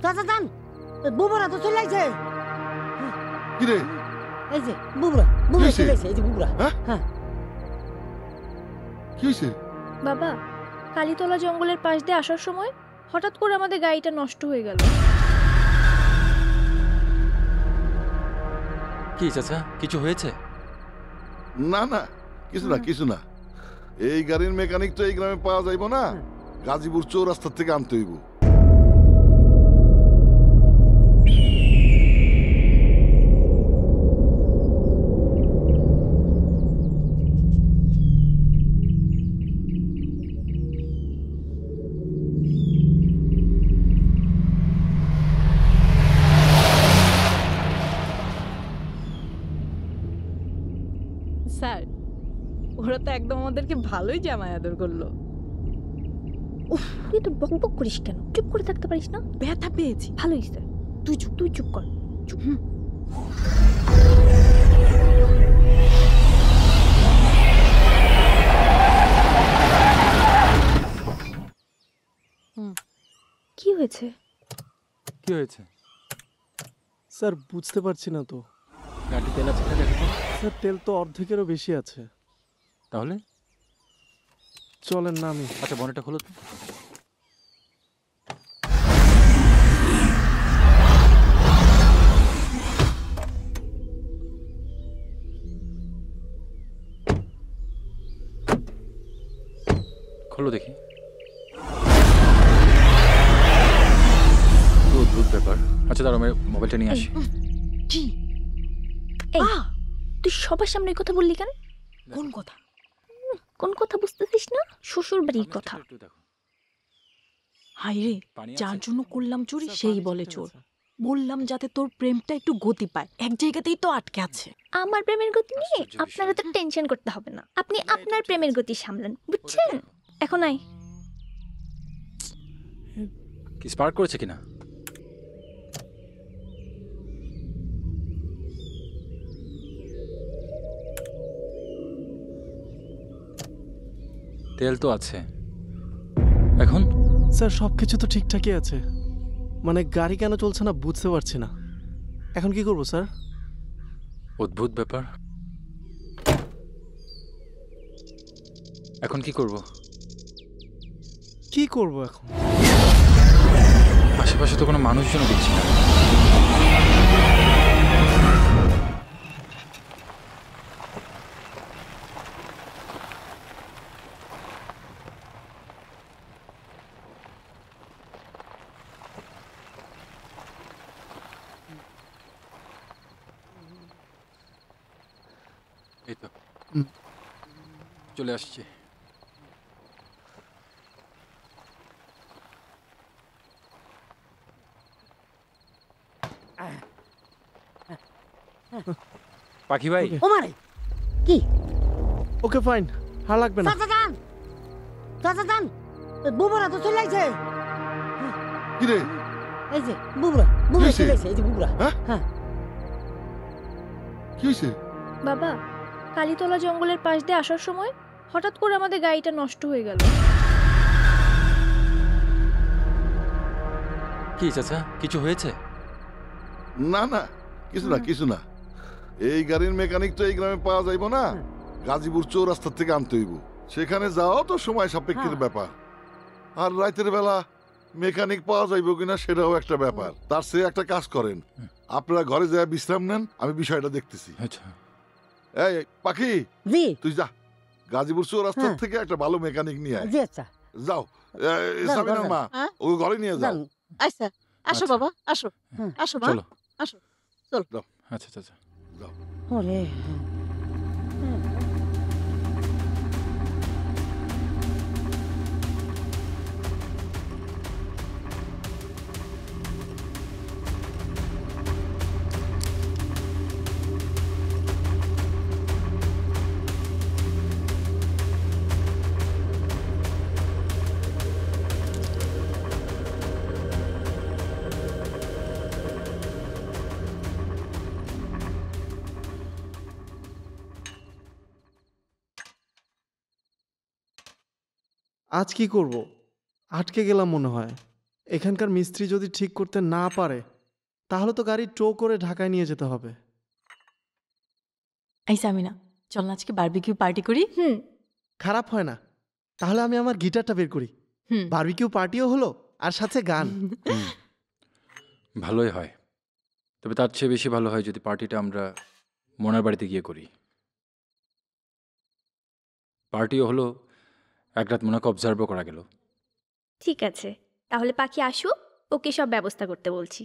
চাচা যান, বুবরা তো চলে আইছে। কি রে? এই যে বুবরা চলে আইছে, এই যে বুবরা। হ্যাঁ, কি হয়েছে? বাবা, কালীতলা জঙ্গলের পাশ দিয়ে আসার সময় হঠাৎ করে আমাদের গাড়িটা নষ্ট হয়ে গেল। কি চাচা, কিছু হয়েছে? না না, কিছু না। এই গাড়ির মেকানিক তো এই গ্রামে পাওয়া যাইব না, গাজীপুর চৌরাস্তা থেকে আনতে হইব। স্যার, ওরা তো একদম আমাদেরকে ভালোই জামাই আদর করলো। উফ, তুই তো বকবক করিস কেন? চুপ করে থাকতে পারিস না? ব্যথা পেয়েছি। ভালোই স্যার, তুই চুপ কর। চুপ। কি হয়েছে? কি হয়েছে? স্যার বুঝতে পারছি না তো। গাড়ি তেল আছে দেখো তো। স্যার তেল তো অর্ধেকেরও বেশি আছে। তাহলে চলেন না আমি। আচ্ছা, বনেটটা খোলো তো। খোলো দেখি। অদ্ভুত ব্যাপার। আচ্ছা দাঁড়াও, আমি মোবাইলটা নিয়ে আসি। কি? এই, তুই সবার সামনে এই কথা বললি কেন? কোন কথা বুঝতেছিস না? শ্বশুর বাড়ির কথা। হাই রে, যার জন্য করলাম চুরি সেই বলে চোর। বললাম যাতে তোর প্রেমটা একটু গতি পায়, এক জায়গাতেই তো আটকে আছে। আমার প্রেমের গতি নিয়ে আপনারা তো টেনশন করতে হবে না। আপনি আপনার প্রেমের গতি সামলান, বুঝছেন? এখন আয়। কি স্পার্ক করেছে কিনা? তেল তো আছে। এখন স্যার সব কিছু তো ঠিকঠাকই আছে, মানে গাড়ি কেন চলছে না বুঝতে পারছি না। এখন কি করব স্যার? অদ্ভুত ব্যাপার। এখন কি করব? কি করব এখন? আশেপাশে তো কোনো মানুষজন দেখছি না। এই তো চলে আসছি। পাখি ভাই, ও মারে কি? ওকে ফাইন, আর লাগবে না। চাচা যান, বুবরা তো চলে আইছে। কি রে? এই যে বুবরা চলে আইছে, এই যে বুবরা। হ্যাঁ, কি হয়েছে? বাবা, কালীতলা জঙ্গলের পাশ দিয়ে আসার সময় হঠাৎ করে আমাদের গাড়িটা নষ্ট হয়ে গেল। কি চাচা, কিছু হয়েছে? না না, কিছু না। এই গাড়ির মেকানিক তো এই গ্রামে পাওয়া যাইব না, গাজীপুর চৌরাস্তা থেকে আনতে হইব। সেখানে যাওয়া তো সময় সাপেক্ষের ব্যাপার, আর রাতের বেলা মেকানিক পাওয়া যাইব কিনা সেটাও একটা ব্যাপার। তার সে একটা কাজ করেন, আপনারা ঘরে যায় বিশ্রাম নেন, আমি বিষয়টা দেখতেছি। আচ্ছা। এই পাখি, জি তুই যা গাজীপুর চৌরাস্তা থেকে একটা ভালো মেকানিক নিয়ে আয়। জি আচ্ছা যাও, সাবিনার মা ওকে ঘরে নিয়ে যাও। আচ্ছা, আসো বাবা, আসো আসো মা, চলো। আসো। আচ্ছা চাচা। যাও। ওরে আজ কি করব? আটকে গেলাম মনে হয়। এখানকার মিস্ত্রি যদি ঠিক করতে না পারে তাহলে তো গাড়ি টো করে ঢাকায় নিয়ে যেতে হবে। এই সামিনা, চল না আজকে বারবিকিউ পার্টি করি। হুম। খারাপ হয় না, তাহলে আমি আমার গিটারটা বের করি, হুম। বারবিকিউ পার্টিও হলো আর সাথে গান। ভালোই হয়, তবে তার চেয়ে বেশি ভালো হয় যদি পার্টিটা আমরা মনের বাড়িতে গিয়ে করি। পার্টিও হলো, এক রাত মনে অবজার্ভও করা গেল। ঠিক আছে, তাহলে পাখি আসুক, ওকে সব ব্যবস্থা করতে বলছি।